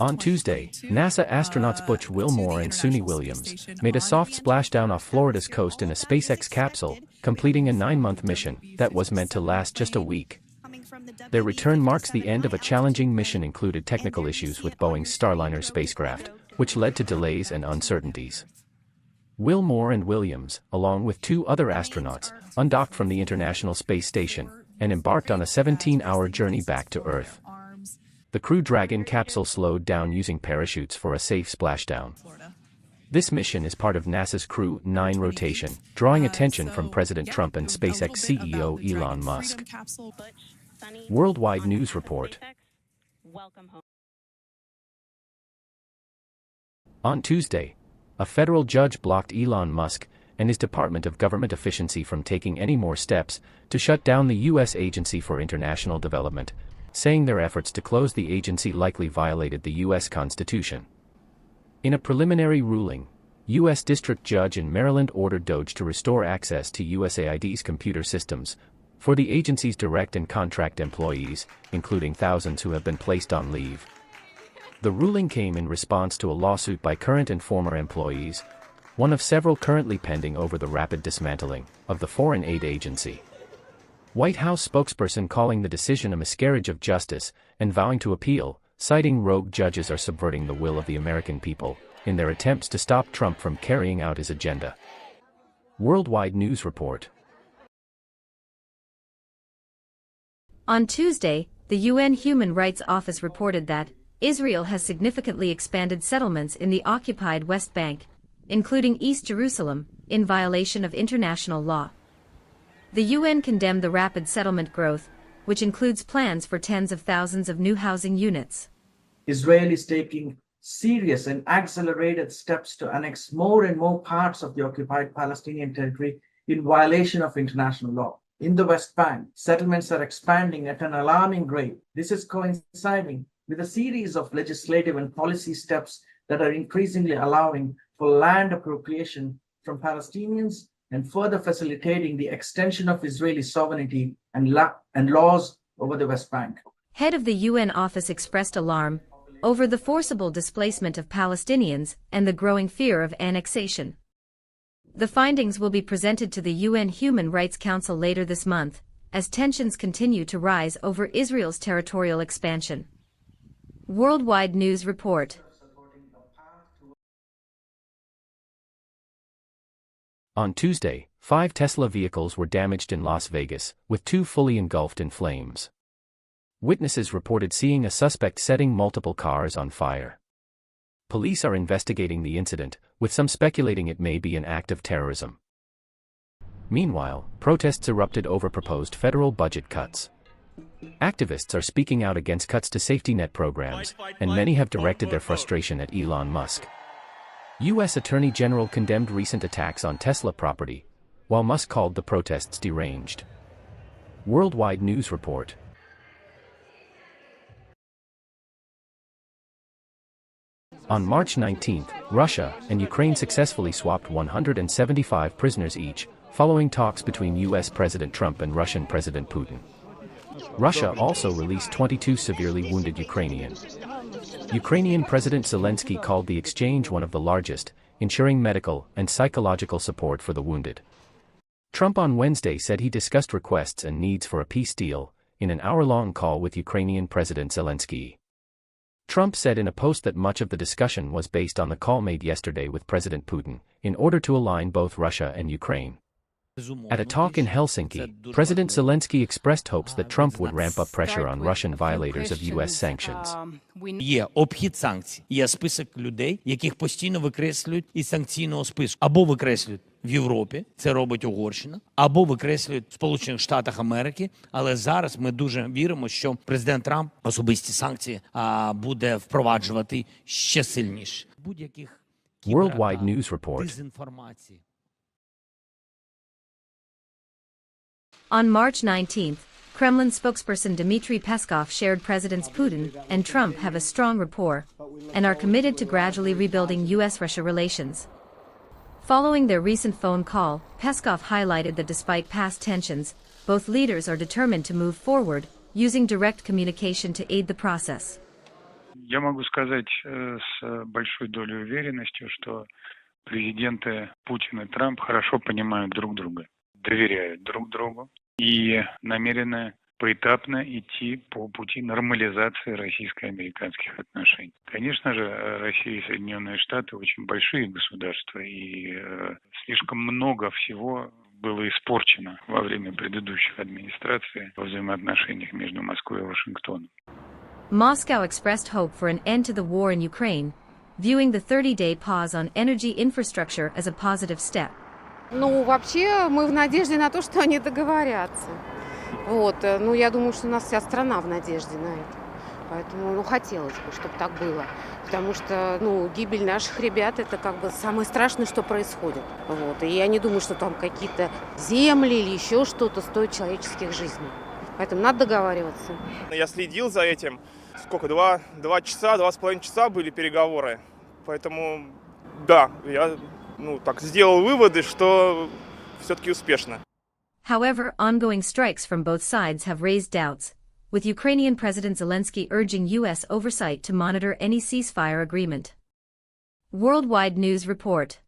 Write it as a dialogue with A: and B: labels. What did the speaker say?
A: On Tuesday, NASA astronauts Butch Wilmore and Suni Williams made a soft splashdown off Florida's coast in a SpaceX capsule, completing a 9-month mission that was meant to last just a week. Their return marks the end of a challenging mission included technical issues with Boeing's Starliner spacecraft, which led to delays and uncertainties. Wilmore and Williams, along with 2 other astronauts, undocked from the International Space Station and embarked on a 17-hour journey back to Earth. The Crew Dragon capsule slowed down using parachutes for a safe splashdown. This mission is part of NASA's Crew 9 rotation, drawing attention from President Trump and SpaceX CEO Elon Musk. Worldwide News Report. On Tuesday, a federal judge blocked Elon Musk and his Department of Government Efficiency from taking any more steps to shut down the U.S. Agency for International Development, saying their efforts to close the agency likely violated the U.S. Constitution. In a preliminary ruling, U.S. District Judge in Maryland ordered DOGE to restore access to USAID's computer systems for the agency's direct and contract employees, including thousands who have been placed on leave. The ruling came in response to a lawsuit by current and former employees, one of several currently pending over the rapid dismantling of the foreign aid agency. White House spokesperson calling the decision a miscarriage of justice and vowing to appeal, citing rogue judges are subverting the will of the American people in their attempts to stop Trump from carrying out his agenda. Worldwide News Report.
B: On Tuesday, the UN Human Rights Office reported that Israel has significantly expanded settlements in the occupied West Bank, including East Jerusalem, in violation of international law. The UN condemned the rapid settlement growth, which includes plans for tens of thousands of new housing units.
C: Israel is taking serious and accelerated steps to annex more and more parts of the occupied Palestinian territory in violation of international law. In the West Bank, settlements are expanding at an alarming rate. This is coinciding with a series of legislative and policy steps that are increasingly allowing for land appropriation from Palestinians and further facilitating the extension of Israeli sovereignty and laws over the West Bank.
B: Head of the UN office expressed alarm over the forcible displacement of Palestinians and the growing fear of annexation. The findings will be presented to the UN Human Rights Council later this month, as tensions continue to rise over Israel's territorial expansion. Worldwide News Report.
A: On Tuesday, 5 Tesla vehicles were damaged in Las Vegas, with 2 fully engulfed in flames. Witnesses reported seeing a suspect setting multiple cars on fire. Police are investigating the incident, with some speculating it may be an act of terrorism. Meanwhile, protests erupted over proposed federal budget cuts. Activists are speaking out against cuts to safety net programs, and many have directed their frustration at Elon Musk. U.S. Attorney General condemned recent attacks on Tesla property, while Musk called the protests deranged. Worldwide News Report. On March 19, Russia and Ukraine successfully swapped 175 prisoners each, following talks between U.S. President Trump and Russian President Putin. Russia also released 22 severely wounded Ukrainians. Ukrainian President Zelensky called the exchange one of the largest, ensuring medical and psychological support for the wounded. Trump on Wednesday said he discussed requests and needs for a peace deal in an hour-long call with Ukrainian President Zelensky. Trump said in a post that much of the discussion was based on the call made yesterday with President Putin, in order to align both Russia and Ukraine. At a talk in Helsinki, President Zelensky expressed hopes that Trump would ramp up pressure on Russian violators of U.S. sanctions.
D: Є обхід санкцій. Є список людей, яких постійно викреслюють із санкційного списку. Або викреслюють в Європі, це робить Угорщина, або викреслюють в Сполучених Штатах Америки. Але зараз ми дуже віримо, що президент Трамп особисті санкції буде впроваджувати ще сильніше. Будь-яких
A: Worldwide News Report.
D: Дезінформації.
B: On March 19, Kremlin spokesperson Dmitry Peskov shared Presidents Putin and Trump have a strong rapport and are committed to gradually rebuilding U.S.-Russia relations. Following their recent phone call, Peskov highlighted that despite past tensions, both leaders are determined to move forward, using direct communication to aid the process.
E: Я могу сказать с большой долей уверенности, что президенты Путин и Трамп хорошо понимают друг друга, доверяют друг другу и намерены поэтапно идти по пути нормализации российско-американских отношений. Конечно же, Россия и Соединенные Штаты очень большие государства, и слишком много всего было испорчено во время предыдущих администраций во взаимоотношениях между Москвой и Вашингтоном.
B: Moscow expressed hope for an end to the war in Ukraine, viewing the 30-day pause on energy infrastructure as a positive step.
F: Ну, вообще, мы в надежде на то, что они договорятся. Вот, ну, я думаю, что у нас вся страна в надежде на это. Поэтому, ну, хотелось бы, чтобы так было. Потому что, ну, гибель наших ребят – это как бы самое страшное, что происходит. Вот, и я не думаю, что там какие-то земли или еще что-то стоит человеческих жизней. Поэтому надо договариваться.
G: Я следил за этим. Сколько? 2 часа, 2,5 часа были переговоры. Поэтому, да, я, так сделал выводы, что все-таки успешно.
B: However, ongoing strikes from both sides have raised doubts, with Ukrainian President Zelensky urging U.S. oversight to monitor any ceasefire agreement. Worldwide News Report.